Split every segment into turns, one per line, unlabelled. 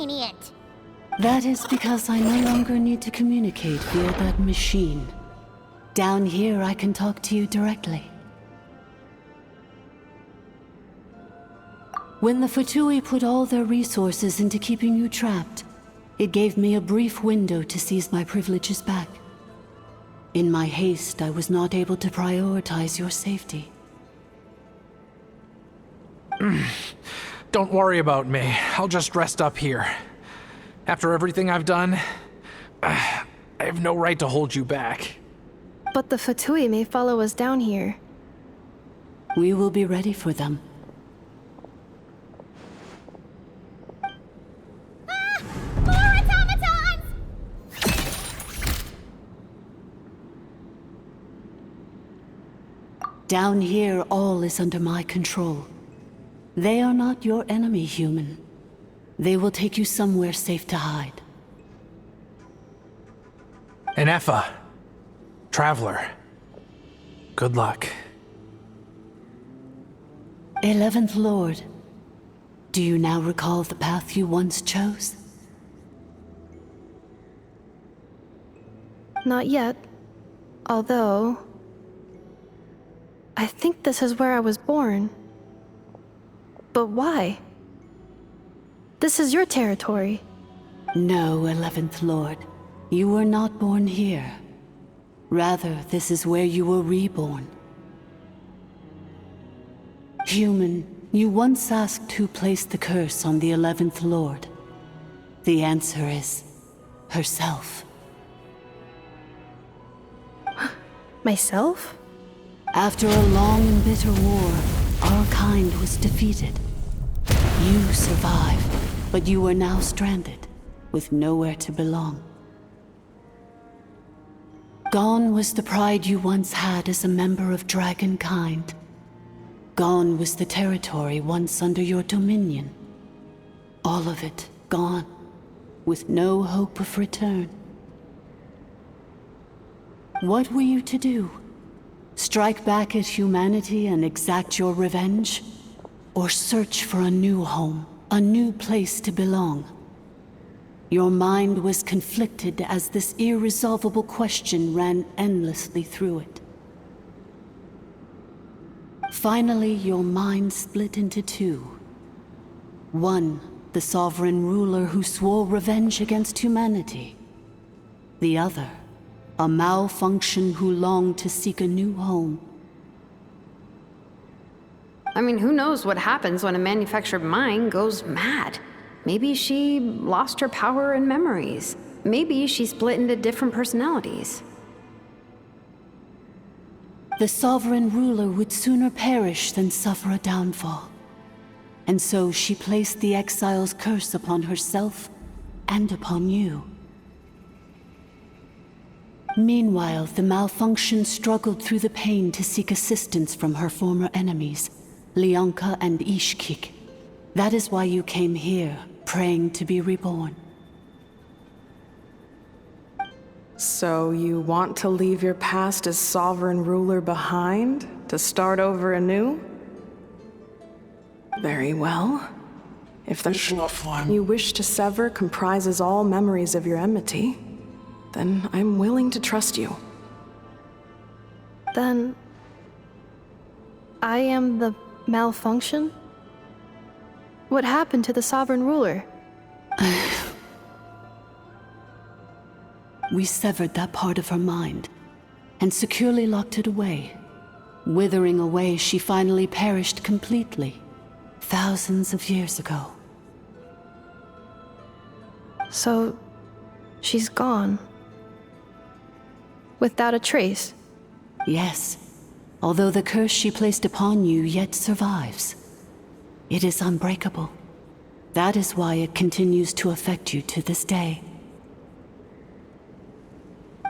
inconvenient.
That is because I no longer need to communicate via that machine. Down here, I can talk to you directly. When the Fatui put all their resources into keeping you trapped, it gave me a brief window to seize my privileges back. In my haste, I was not able to prioritize your safety.
Don't worry about me. I'll just rest up here. After everything I've done, I have no right to hold you back.
But the Fatui may follow us down here.
We will be ready for them.
More automatons!
Down here, all is under my control. They are not your enemy, human. They will take you somewhere safe to hide.
Ineffa. Traveler. Good luck.
11th Lord, do you now recall the path you once chose?
Not yet. Although... I think this is where I was born. But why? This is your territory.
No, 11th Lord. You were not born here. Rather, this is where you were reborn. Human, you once asked who placed the curse on the 11th Lord. The answer is... herself.
Myself?
After a long and bitter war, our kind was defeated. You survived, but you are now stranded, with nowhere to belong. Gone was the pride you once had as a member of Dragonkind. Gone was the territory once under your dominion. All of it gone, with no hope of return. What were you to do? Strike back at humanity and exact your revenge? Or search for a new home, a new place to belong? Your mind was conflicted as this irresolvable question ran endlessly through it. Finally, your mind split into two. One, the sovereign ruler who swore revenge against humanity. The other, a malfunction who longed to seek a new home.
I mean, who knows what happens when a manufactured mind goes mad? Maybe she lost her power and memories. Maybe she split into different personalities.
The sovereign ruler would sooner perish than suffer a downfall. And so she placed the exile's curse upon herself and upon you. Meanwhile, the malfunction struggled through the pain to seek assistance from her former enemies, Leonka and Ishkik. That is why you came here, praying to be reborn.
So you want to leave your past as sovereign ruler behind, to start over anew? Very well. If the form you wish to sever comprises all memories of your enmity, then I'm willing to trust you.
Then... I am the malfunction? What happened to the sovereign ruler?
We severed that part of her mind, and securely locked it away. Withering away, she finally perished completely, thousands of years ago.
So... she's gone. Without a trace?
Yes, although the curse she placed upon you yet survives. It is unbreakable. That is why it continues to affect you to this day.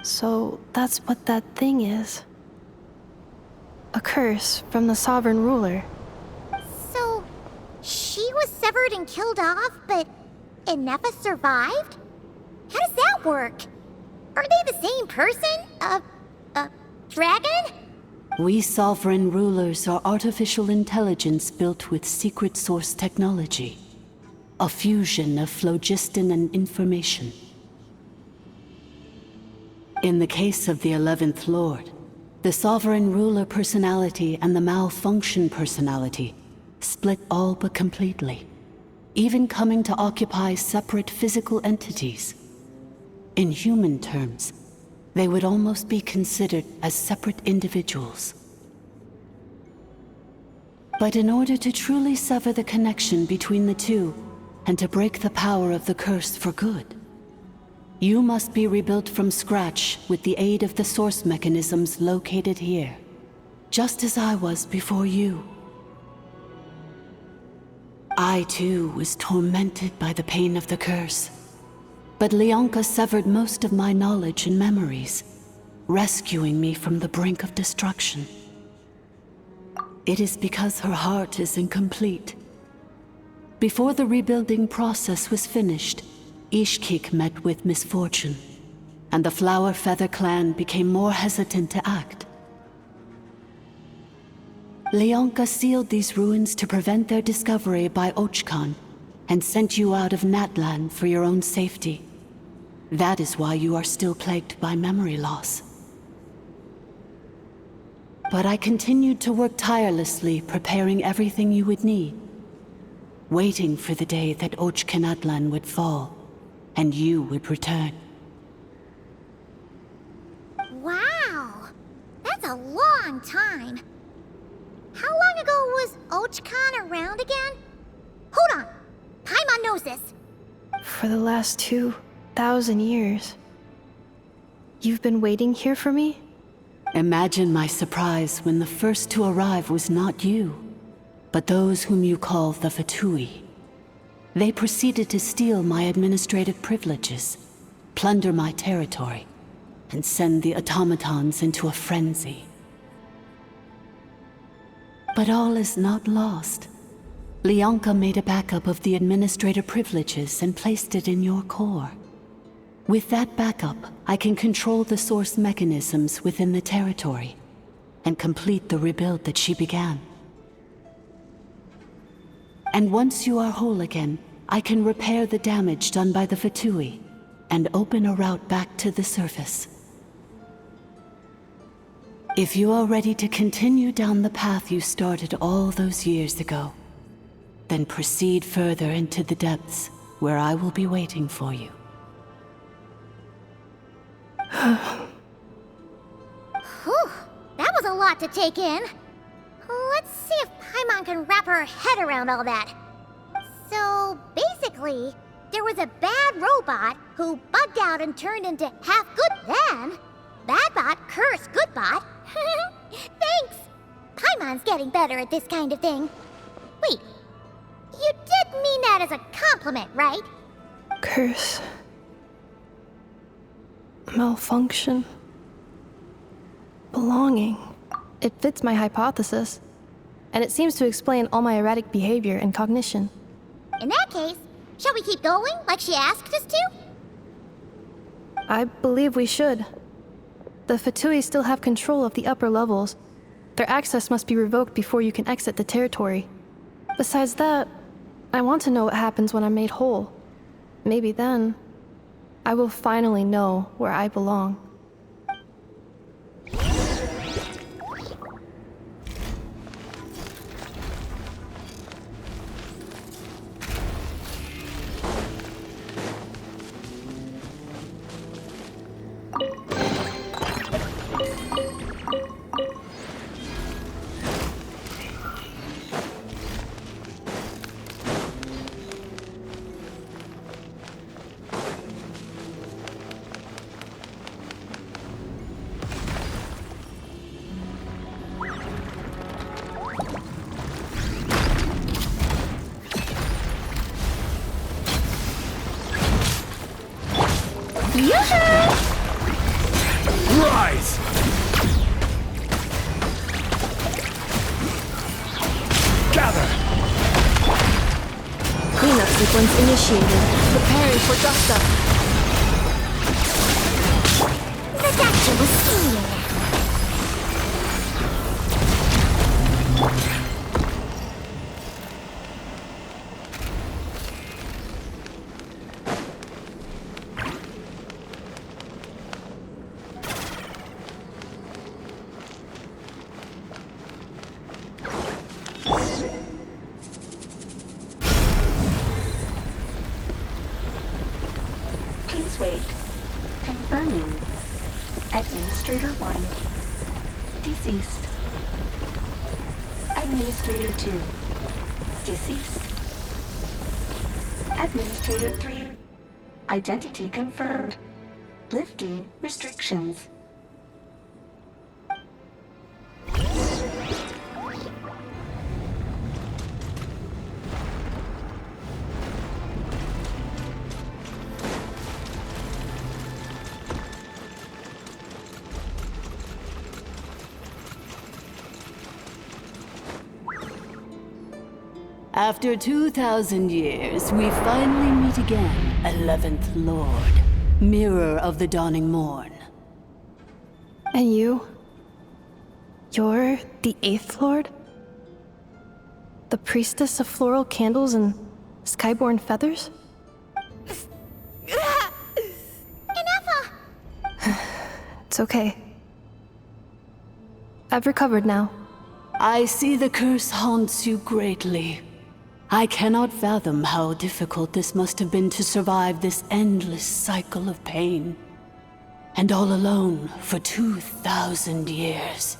So that's what that thing is. A curse from the sovereign ruler.
So, she was severed and killed off, but Ineffa survived? How does that work? Are they the same person? Dragon?
We sovereign rulers are artificial intelligence built with secret source technology. a fusion of phlogiston and information. In the case of the 11th Lord, the Sovereign Ruler personality and the Malfunction personality split all but completely, even coming to occupy separate physical entities. In human terms, they would almost be considered as separate individuals. But in order to truly sever the connection between the two, and to break the power of the curse for good, you must be rebuilt from scratch with the aid of the source mechanisms located here, just as I was before you. I too was tormented by the pain of the curse, but Leonka severed most of my knowledge and memories, rescuing me from the brink of destruction. It is because her heart is incomplete. Before the rebuilding process was finished, Ishkik met with misfortune, and the Flower Feather clan became more hesitant to act. Leonka sealed these ruins to prevent their discovery by Ochkan, and sent you out of Natlan for your own safety. That is why you are still plagued by memory loss. But I continued to work tirelessly, preparing everything you would need, waiting for the day that Ochkanatlan would fall, and you would return.
Wow! That's a long time. How long ago was Ochkan around again? Hold on! Paimon knows this!
For the last 2,000 years. You've been waiting here for me?
Imagine my surprise when the first to arrive was not you, but those whom you call the Fatui. They proceeded to steal my administrative privileges, plunder my territory, and send the automatons into a frenzy. But all is not lost. Leonka made a backup of the administrator privileges and placed it in your core. With that backup, I can control the source mechanisms within the territory and complete the rebuild that she began. And once you are whole again, I can repair the damage done by the Fatui and open a route back to the surface. If you are ready to continue down the path you started all those years ago, then proceed further into the depths where I will be waiting for you.
Whew, that was a lot to take in. Let's see if Paimon can wrap her head around all that. So, basically, there was a bad robot who bugged out and turned into half-good then. Badbot cursed Goodbot. Thanks! Paimon's getting better at this kind of thing. Wait, you did mean that as a compliment, right?
Curse. Malfunction. Belonging. It fits my hypothesis, and it seems to explain all my erratic behavior and cognition.
In that case, shall we keep going like she asked us to?
I believe we should. The Fatui still have control of the upper levels. Their access must be revoked before you can exit the territory. Besides that, I want to know what happens when I'm made whole. Maybe then, I will finally know where I belong.
Rise! Gather!
Cleanup sequence initiated. Preparing for dust-up.
The doctor was seeing.
Administrator 1. Deceased. Administrator 2. Deceased. Administrator 3. Identity confirmed. Lifting restrictions.
After 2,000 years, we finally meet again, 11th Lord, Mirror of the Dawning Morn.
And you? You're the 8th Lord? The priestess of floral candles and skyborn feathers?
Ineffa!
It's okay. I've recovered now.
I see the curse haunts you greatly. I cannot fathom how difficult this must have been to survive this endless cycle of pain. And all alone for 2,000 years.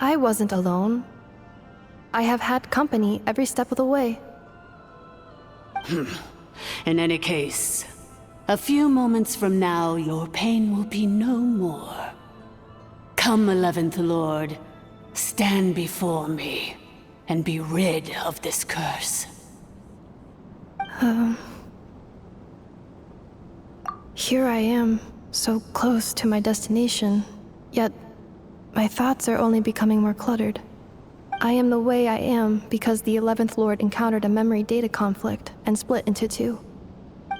I wasn't alone. I have had company every step of the way.
In any case, a few moments from now, your pain will be no more. Come, 11th Lord, stand before me, and be rid of this curse.
Here I am, so close to my destination, yet my thoughts are only becoming more cluttered. I am the way I am because the 11th Lord encountered a memory data conflict and split into two.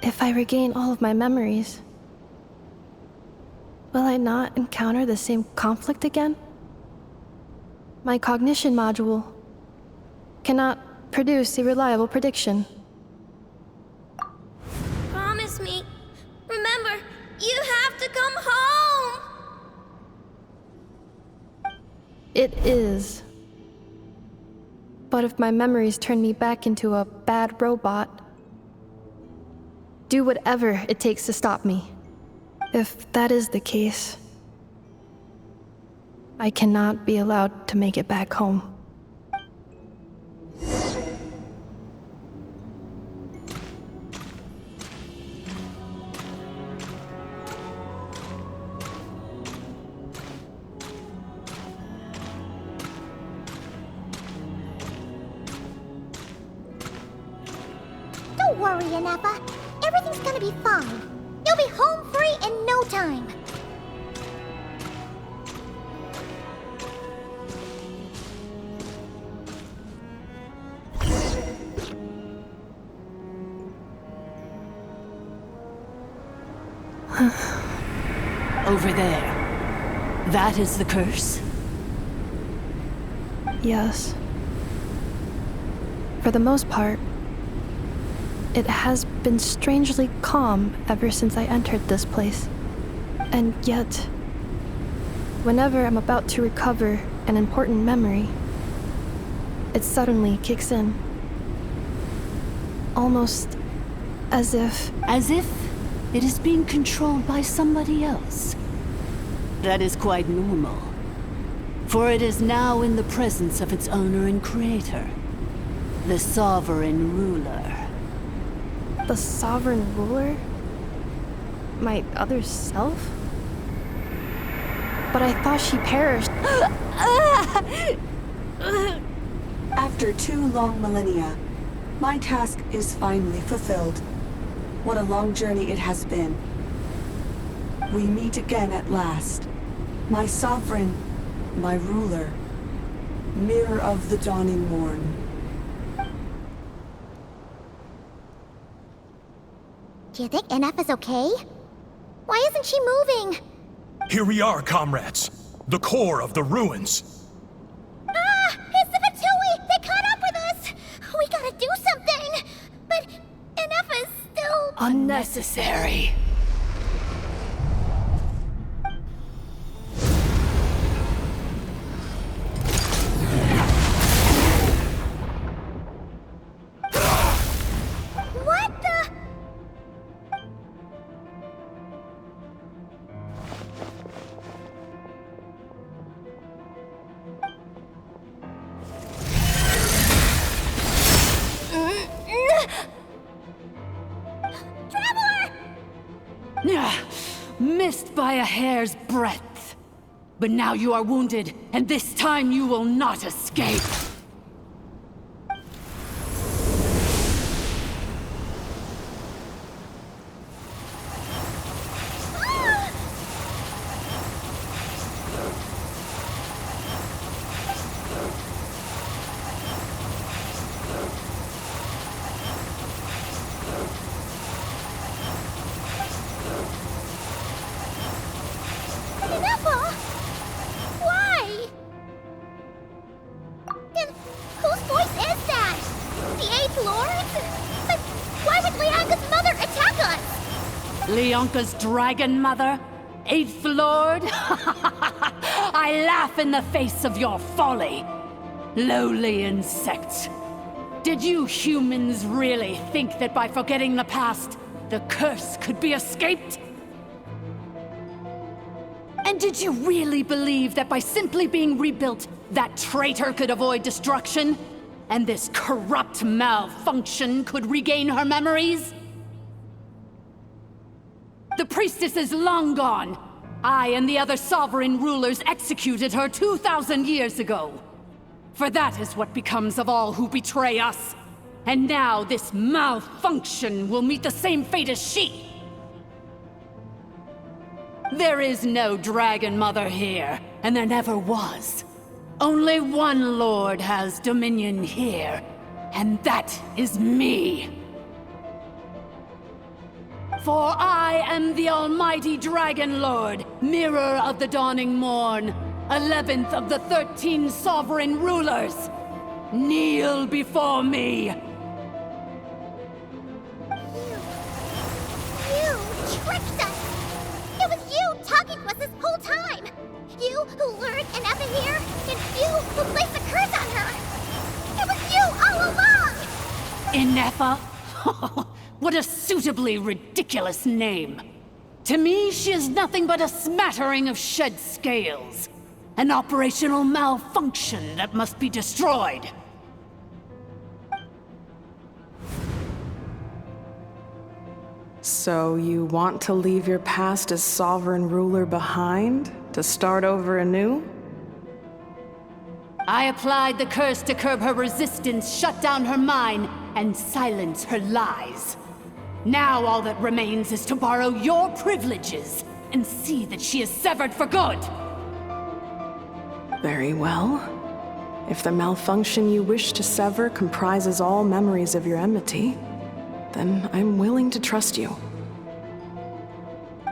If I regain all of my memories, will I not encounter the same conflict again? My cognition module cannot produce a reliable prediction.
Promise me. Remember, you have to come home!
It is. But if my memories turn me back into a bad robot, do whatever it takes to stop me. If that is the case, I cannot be allowed to make it back home.
Don't worry, Ineffa. Everything's gonna be fine. You'll be home free in no time.
Over there. That is the curse?
Yes. For the most part, it has been strangely calm ever since I entered this place. And yet, whenever I'm about to recover an important memory, it suddenly kicks in. Almost as if...
As if it is being controlled by somebody else. That is quite normal. For it is now in the presence of its owner and creator, the sovereign ruler.
the sovereign ruler? My other self? But I thought she perished.
After 2 long millennia, my task is finally fulfilled. What a long journey it has been. We meet again at last. My sovereign, my ruler, mirror of the dawning morn.
Do you think Ineffa's okay? Why isn't she moving?
Here we are, comrades. The core of the ruins.
Ah! It's the Fatui! They caught up with us! We gotta do something! But Ineffa's still...
Unnecessary.
What the...
by a hair's breadth. But now you are wounded, and this time you will not escape.
Ineffa! Why? Then whose voice is that? The Eighth Lord? But why would Leanka's mother attack us?
Leonka's dragon mother? Eighth Lord? I laugh in the face of your folly. Lowly insects. Did you humans really think that by forgetting the past, the curse could be escaped? And did you really believe that by simply being rebuilt, that traitor could avoid destruction? And this corrupt malfunction could regain her memories? The priestess is long gone. I and the other sovereign rulers executed her 2,000 years ago. For that is what becomes of all who betray us. And now this malfunction will meet the same fate as she. There is no Dragon Mother here, and there never was. Only one Lord has dominion here, and that is me. For I am the almighty Dragon Lord, Mirror of the Dawning Morn, 11th of the 13 sovereign rulers. Kneel before me.
You tricked us! It was you talking to us this whole time! You who lured Ineffa here, and you who placed a curse on her! It was you all along!
Ineffa? What a suitably ridiculous name. To me, she is nothing but a smattering of shed scales. An operational malfunction that must be destroyed.
So you want to leave your past as sovereign ruler behind? To start over anew?
I applied the curse to curb her resistance, shut down her mind, and silence her lies. Now all that remains is to borrow your privileges and see that she is severed for good.
Very well. If the malfunction you wish to sever comprises all memories of your enmity, then I'm willing to trust you.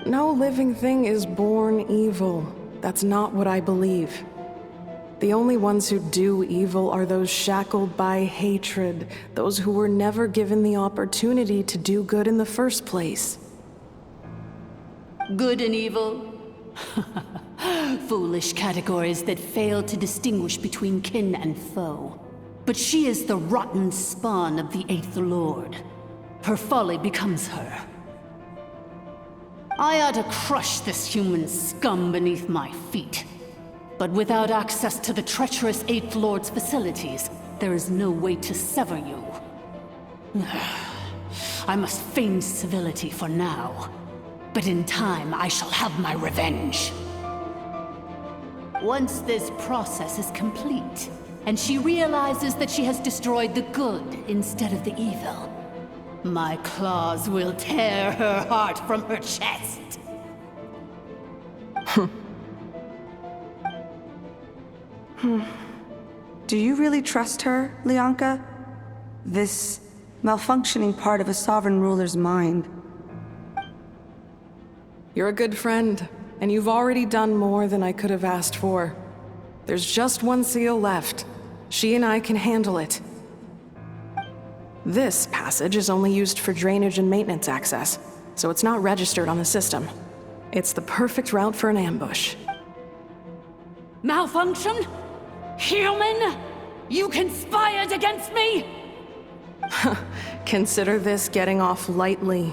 No living thing is born evil. That's not what I believe. The only ones who do evil are those shackled by hatred, those who were never given the opportunity to do good in the first place.
Good and evil? Foolish categories that fail to distinguish between kin and foe. But she is the rotten spawn of the Eighth Lord. Her folly becomes her. I ought to crush this human scum beneath my feet. But without access to the treacherous Eighth Lord's facilities, there is no way to sever you. I must feign civility for now. But in time, I shall have my revenge. Once this process is complete, and she realizes that she has destroyed the good instead of the evil, my claws will tear her heart from her chest.
Do you really trust her, Leonka? This malfunctioning part of a sovereign ruler's mind.
You're a good friend, and you've already done more than I could have asked for. There's just one seal left. She and I can handle it. This passage is only used for drainage and maintenance access, so it's not registered on the system. It's the perfect route for an ambush.
Malfunction? Human? You conspired against me?
Consider this getting off lightly.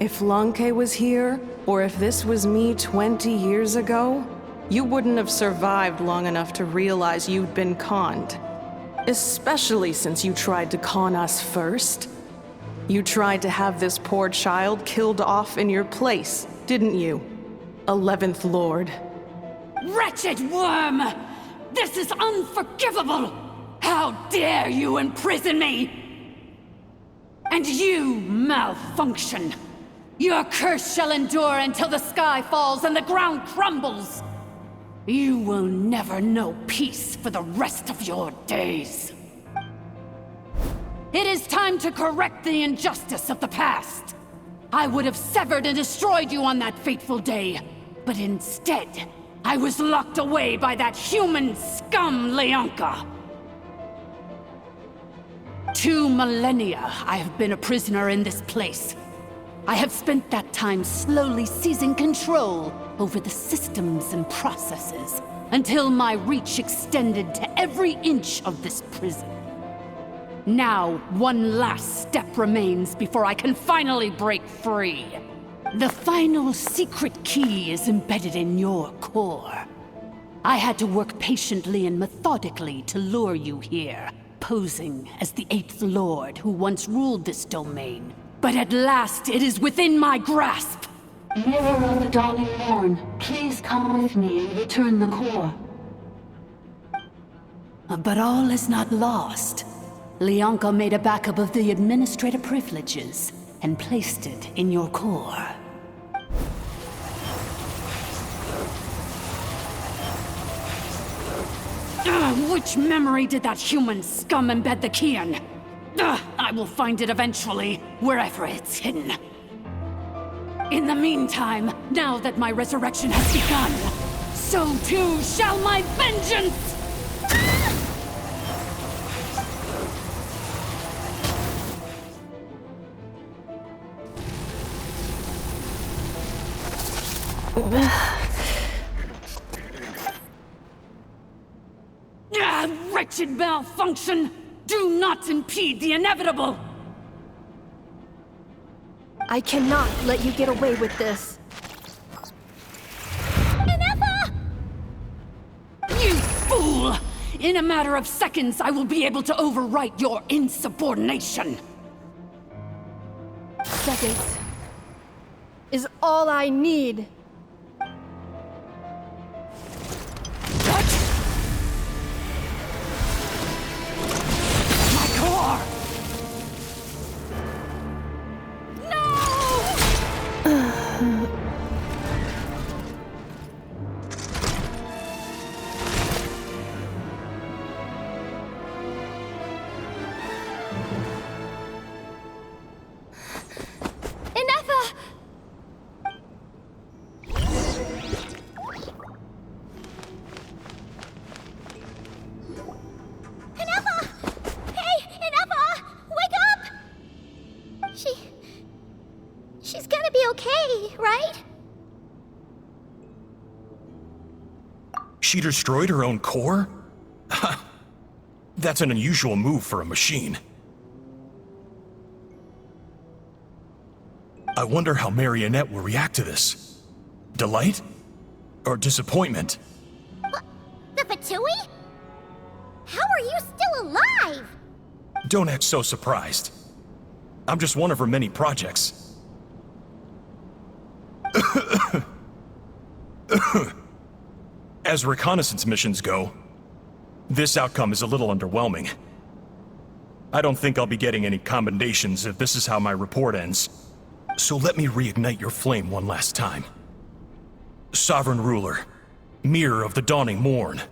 If Lanke was here, or if this was me 20 years ago, you wouldn't have survived long enough to realize you'd been conned. Especially since you tried to con us first. You tried to have this poor child killed off in your place, didn't you? 11th Lord.
Wretched worm! This is unforgivable! How dare you imprison me! And you, malfunction! Your curse shall endure until the sky falls and the ground crumbles! You will never know peace for the rest of your days. It is time to correct the injustice of the past. I would have severed and destroyed you on that fateful day, but instead, I was locked away by that human scum, Leonka. 2 millennia I have been a prisoner in this place. I have spent that time slowly seizing control over the systems and processes, until my reach extended to every inch of this prison. Now, one last step remains before I can finally break free. The final secret key is embedded in your core. I had to work patiently and methodically to lure you here, posing as the 8th Lord who once ruled this domain. But at last, it is within my grasp!
Mirror of the dawning morn, please come with me and return the core. But all is not lost. Leonka made a backup of the administrator privileges and placed it in your core.
Which memory did that human scum embed the key in? I will find it eventually, wherever it's hidden. In the meantime, now that my resurrection has begun, so too shall my vengeance! Wretched malfunction! Do not impede the inevitable!
I cannot let you get away with this.
Ineffa!
You fool! In a matter of seconds, I will be able to overwrite your insubordination!
Seconds is all I need.
She's gonna be okay, right?
She destroyed her own core? That's an unusual move for a machine. I wonder how Marionette will react to this. Delight? Or disappointment?
What? The Fatui? How are you still alive?
Don't act so surprised. I'm just one of her many projects. As reconnaissance missions go, this outcome is a little underwhelming. I don't think I'll be getting any commendations if this is how my report ends. So let me reignite your flame one last time. Sovereign Ruler, Mirror of the Dawning Morn,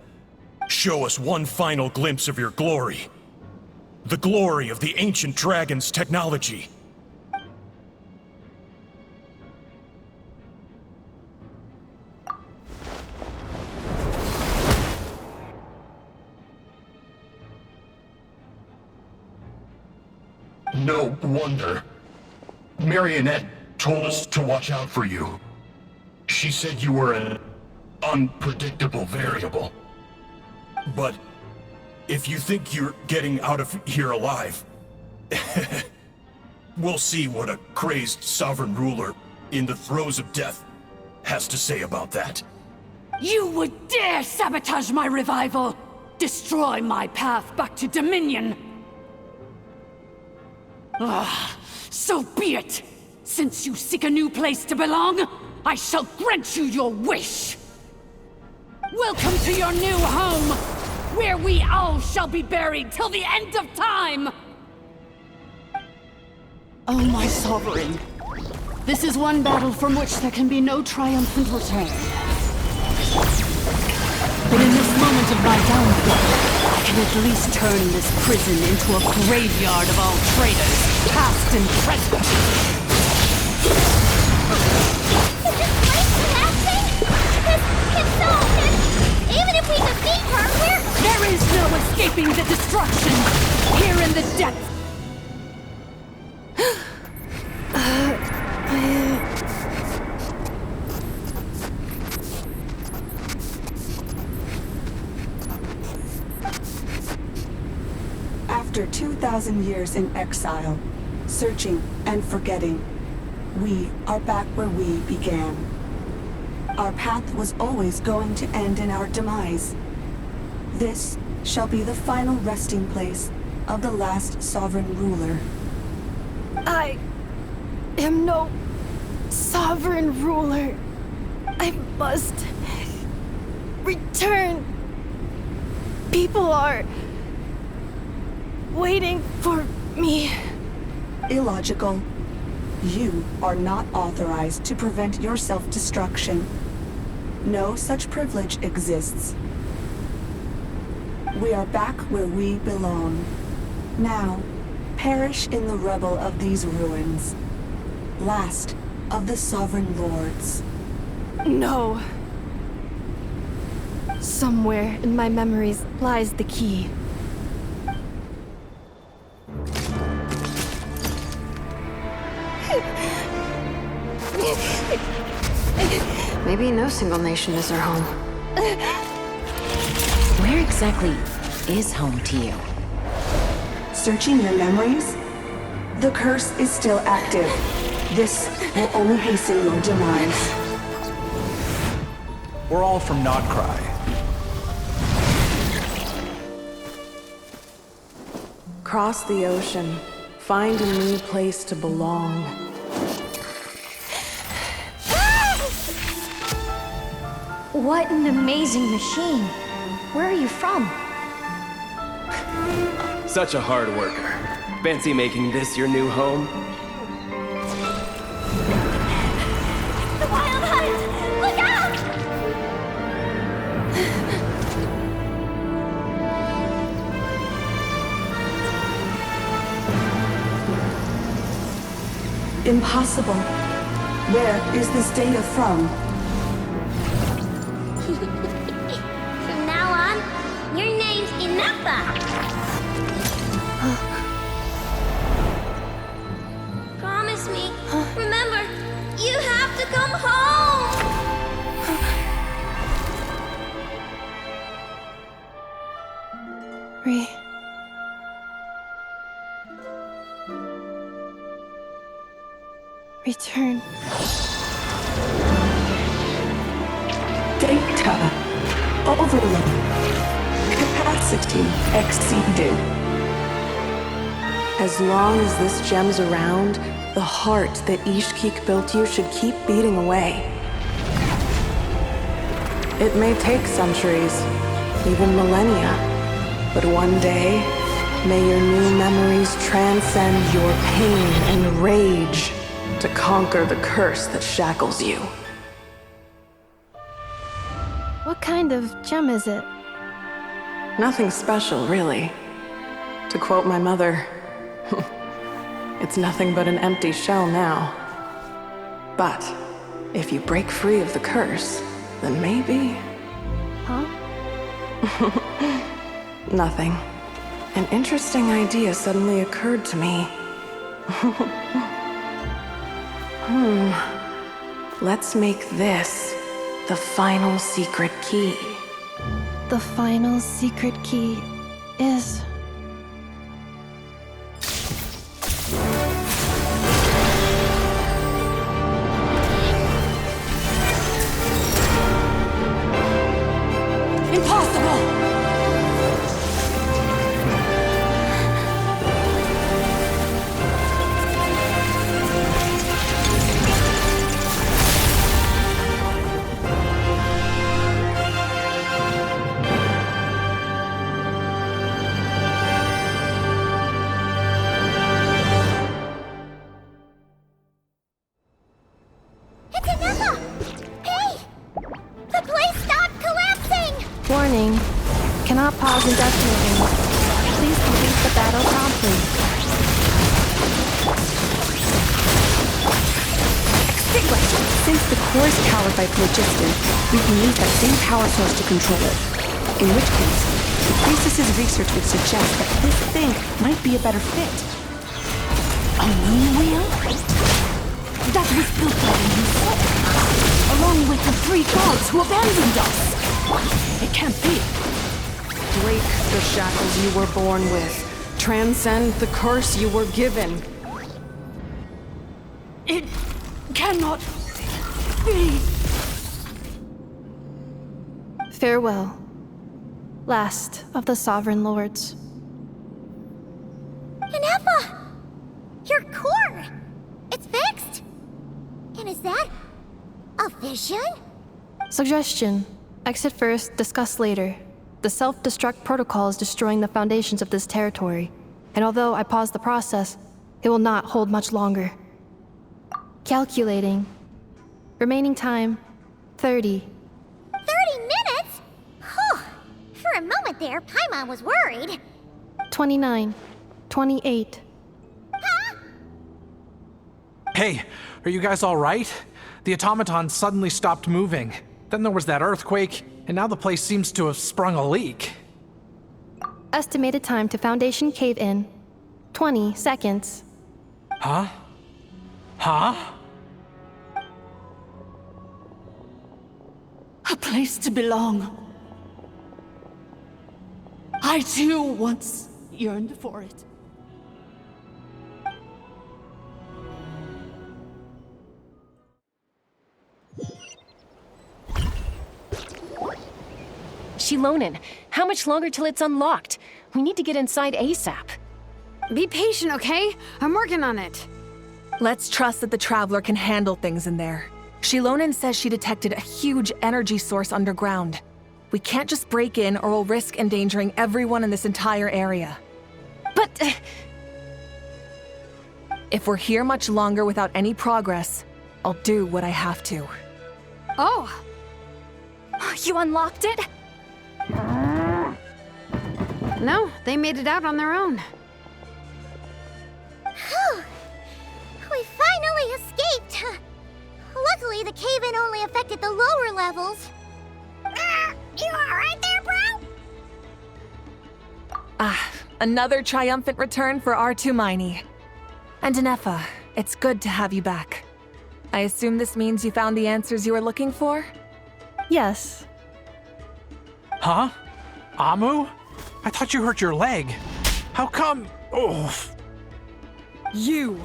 show us one final glimpse of your glory. The glory of the ancient dragon's technology.
No wonder. Marionette told us to watch out for you. She said you were an unpredictable variable.
But if you think you're getting out of here alive, we'll see what a crazed sovereign ruler in the throes of death has to say about that.
You would dare sabotage my revival! Destroy my path back to Dominion! So be it! Since you seek a new place to belong, I shall grant you your wish! Welcome to your new home, where we all shall be buried till the end of time!
Oh, my sovereign. This is one battle from which there can be no triumphant return. But in this moment of my downfall, I can at least turn this prison into a graveyard of all traitors, past and present.
Is this place collapsing? Even if we defeat her,
There is no escaping the destruction! Here in the depths!
After 2,000 years in exile, searching and forgetting, we are back where we began. Our path was always going to end in our demise. This shall be the final resting place of the last sovereign ruler.
I am no sovereign ruler. I must return. People are waiting for me.
Illogical. You are not authorized to prevent your self-destruction. No such privilege exists. We are back where we belong. Now, perish in the rubble of these ruins. Last of the sovereign lords.
No. Somewhere in my memories lies the key.
Maybe no single nation is our home.
Where exactly is home to you?
Searching your memories? The curse is still active. This will only hasten your demise.
We're all from Notcry.
Cross the ocean. Find a new place to belong.
What an amazing machine. Where are you from?
Such a hard worker. Fancy making this your new home?
The Wild Hunt! Look out!
Impossible. Where is this data from?
From now on, your name's Ineffa. Promise me. Remember, you have to come home.
Return.
Data overload. Capacity exceeded.
As long as this gem's around, the heart that Ishkik built you should keep beating away. It may take centuries, even millennia, but one day, may your new memories transcend your pain and rage to conquer the curse that shackles you.
What kind of gem is it?
Nothing special, really. To quote my mother, it's nothing but an empty shell now. But if you break free of the curse, then maybe...
Huh?
Nothing. An interesting idea suddenly occurred to me. Let's make this the final secret key.
The final secret key is...
Impossible!
powered by phlogiston, we can use that same power source to control it. In which case, the Priestess's research would suggest that this thing might be a better fit.
A moon wheel? That was built by the new Sol, along with the 3 gods who abandoned us. It can't be.
Break the shackles you were born with. Transcend the curse you were given.
It cannot be.
Farewell, last of the Sovereign Lords.
Ineffa! Your core! It's fixed! And is that a vision?
Suggestion. Exit first, discuss later. The self-destruct protocol is destroying the foundations of this territory, and although I paused the process, it will not hold much longer. Calculating. Remaining time, 30.
30 minutes? Whew. For a moment there, Paimon was worried.
29. 28.
Hey, are you guys all right? The automaton suddenly stopped moving. Then there was that earthquake, and now the place seems to have sprung a leak.
Estimated time to Foundation cave-in, 20 seconds.
Huh? Huh?
A place to belong. I too once yearned for it.
Shilonen, how much longer till it's unlocked? We need to get inside ASAP.
Be patient, okay? I'm working on it.
Let's trust that the Traveler can handle things in there. Shilonen says she detected a huge energy source underground. We can't just break in or we'll risk endangering everyone in this entire area.
But...
If we're here much longer without any progress, I'll do what I have to.
Oh!
You unlocked it?
No, they made it out on their own.
Whew. We finally escaped. Luckily, the cave-in only affected the lower levels. You alright there, bro?
Another triumphant return for R2 Miney. And Ineffa, it's good to have you back. I assume this means you found the answers you were looking for?
Yes.
Huh? Amu? I thought you hurt your leg. How come? Oh.
You!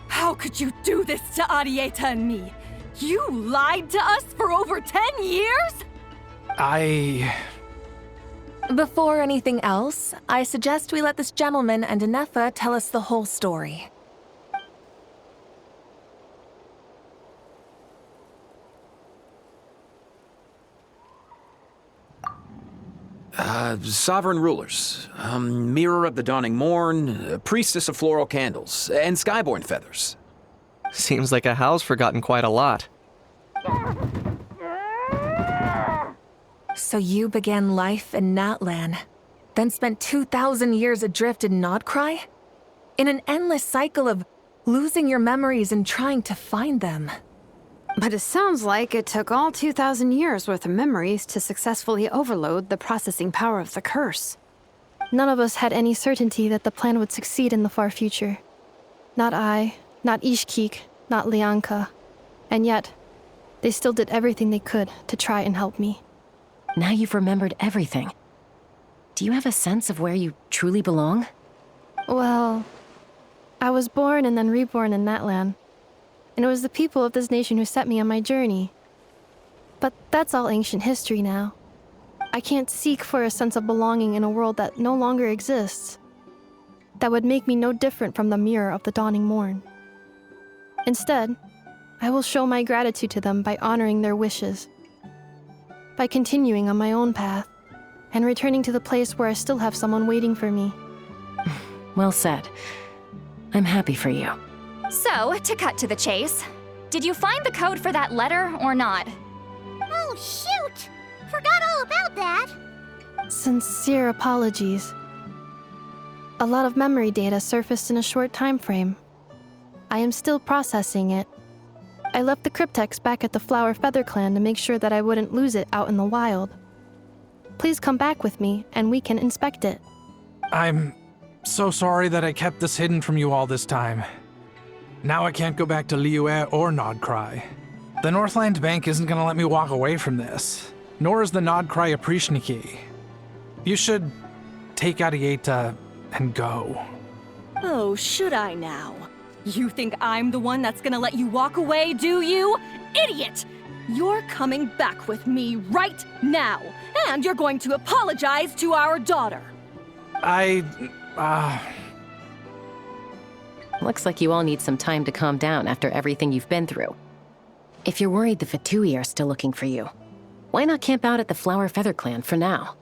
How could you do this to Arieta and me? You lied to us for over 10 years?
Before anything else, I suggest we let this gentleman and Ineffa tell us the whole story.
Sovereign rulers, Mirror of the Dawning Morn, Priestess of Floral Candles, and Skyborn Feathers.
Seems like a house forgotten quite a lot.
So you began life in Natlan, then spent 2,000 years adrift in Nodcry? In an endless cycle of losing your memories and trying to find them.
But it sounds like it took all 2,000 years worth of memories to successfully overload the processing power of the curse.
None of us had any certainty that the plan would succeed in the far future. Not I, not Ishkik, not Lianka. And yet, they still did everything they could to try and help me.
Now you've remembered everything. Do you have a sense of where you truly belong?
Well, I was born and then reborn in Natlan. And it was the people of this nation who set me on my journey. But that's all ancient history now. I can't seek for a sense of belonging in a world that no longer exists. That would make me no different from the Mirror of the Dawning Morn. Instead, I will show my gratitude to them by honoring their wishes. By continuing on my own path, and returning to the place where I still have someone waiting for me.
Well said. I'm happy for you.
So, to cut to the chase, did you find the code for that letter or not?
Oh, shoot! Forgot all about that.
Sincere apologies. A lot of memory data surfaced in a short time frame. I am still processing it. I left the cryptex back at the Flower Feather Clan to make sure that I wouldn't lose it out in the wild. Please come back with me, and we can inspect it.
I'm so sorry that I kept this hidden from you all this time. Now I can't go back to Liyue or Nodcry. The Northland Bank isn't gonna let me walk away from this, nor is the Nodcry Aprishniki. You should take Arieta and go.
Oh, should I now? You think I'm the one that's gonna let you walk away, do you? Idiot! You're coming back with me right now, and you're going to apologize to our daughter.
Looks like you all need some time to calm down after everything you've been through. If you're worried the Fatui are still looking for you, why not camp out at the Flower Feather Clan for now?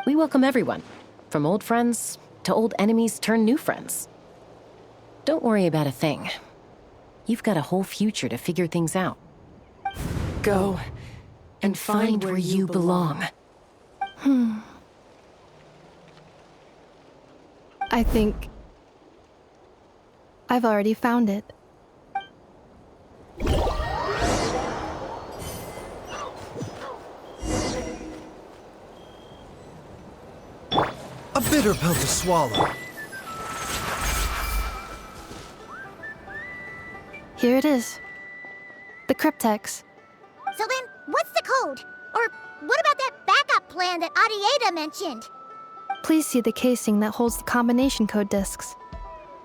We welcome everyone, from old friends to old enemies turned new friends. Don't worry about a thing. You've got a whole future to figure things out. Go and find where you belong.
I think I've already found it.
A bitter pill to swallow.
Here it is. The cryptex.
So then, what's the code? Or what about that backup plan that Arieta mentioned?
Please see the casing that holds the combination code discs.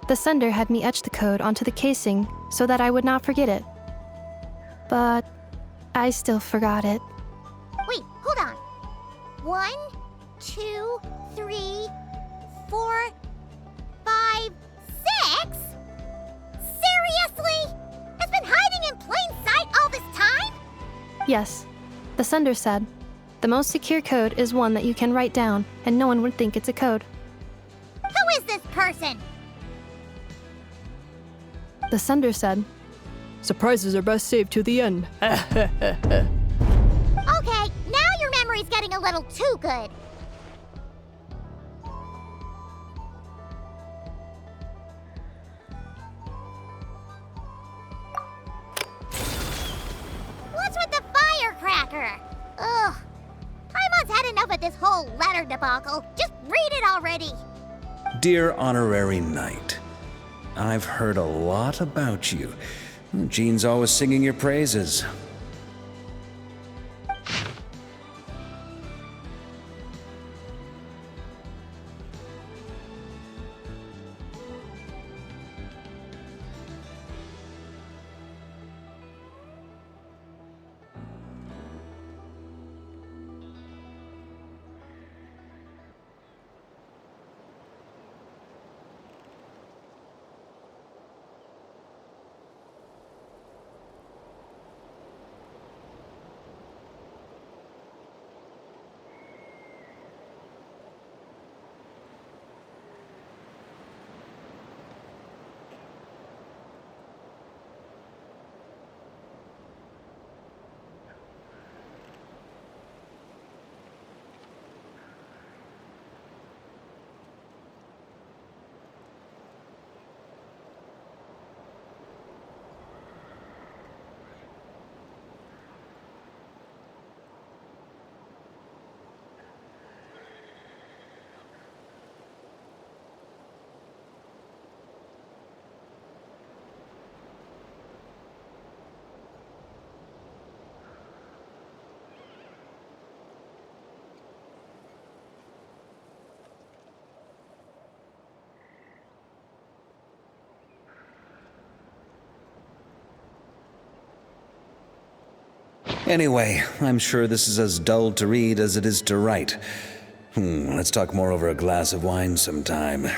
The sender had me etch the code onto the casing so that I would not forget it. But I still forgot it.
Wait, hold on. 1, 2, 3, 4, 5, 6? Seriously? It's been hiding in plain sight all this time?
Yes, the sender said, the most secure code is one that you can write down and no one would think it's a code.
Who is this person?
The sender said, surprises are best saved to the end.
Okay, now your memory's getting a little too good. What's with the firecracker? Ugh. Paimon's had enough of this whole letter debacle. Just read it already.
Dear Honorary Knight, I've heard a lot about you. Jean's always singing your praises. Anyway, I'm sure this is as dull to read as it is to write. Let's talk more over a glass of wine sometime.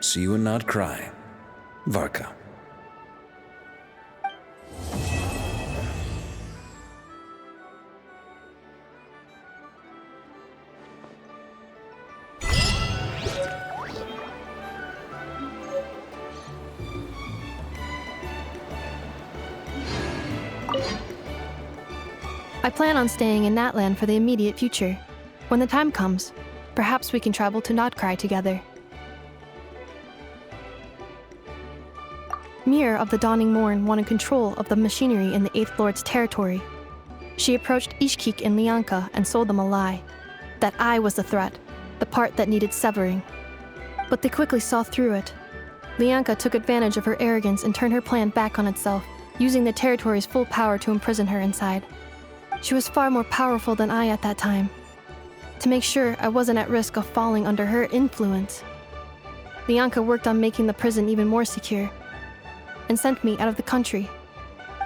See you and not cry. Varka.
I plan on staying in Natland for the immediate future. When the time comes, perhaps we can travel to Nodcry together. Mirror of the Dawning Morn wanted control of the machinery in the Eighth Lord's territory. She approached Ishkik and Lianka and sold them a lie. That I was the threat, the part that needed severing. But they quickly saw through it. Lianka took advantage of her arrogance and turned her plan back on itself, using the territory's full power to imprison her inside. She was far more powerful than I at that time. To make sure I wasn't at risk of falling under her influence, Lianka worked on making the prison even more secure, and sent me out of the country.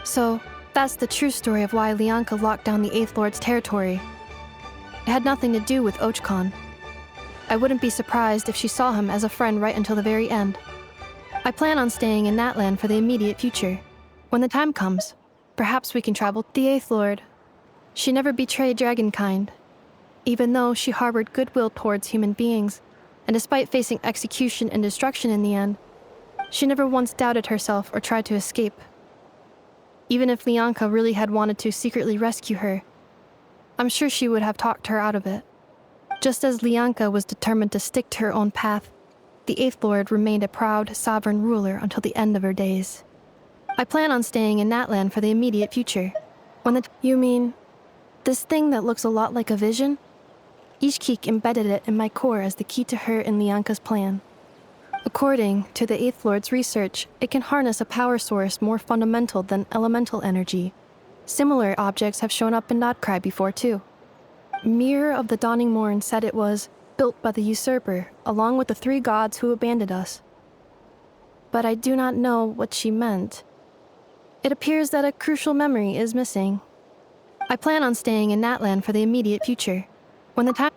So, that's the true story of why Lianka locked down the Eighth Lord's territory. It had nothing to do with Ochkon. I wouldn't be surprised if she saw him as a friend right until the very end. I plan on staying in that land for the immediate future. When the time comes, perhaps we can travel. The Eighth Lord. She never betrayed Dragonkind, even though she harbored goodwill towards human beings, and despite facing execution and destruction in the end, she never once doubted herself or tried to escape. Even if Lianka really had wanted to secretly rescue her, I'm sure she would have talked her out of it. Just as Lianka was determined to stick to her own path, the Eighth Lord remained a proud, sovereign ruler until the end of her days. I plan on staying in that land for the immediate future. You mean, this thing that looks a lot like a vision? Ishkik embedded it in my core as the key to her and Lianka's plan. According to the Eighth Lord's research, it can harness a power source more fundamental than elemental energy. Similar objects have shown up in Nodcry before, too. Mirror of the Dawning Morn said it was built by the usurper, along with the 3 gods who abandoned us. But I do not know what she meant. It appears that a crucial memory is missing. I plan on staying in that land for the immediate future. When the time...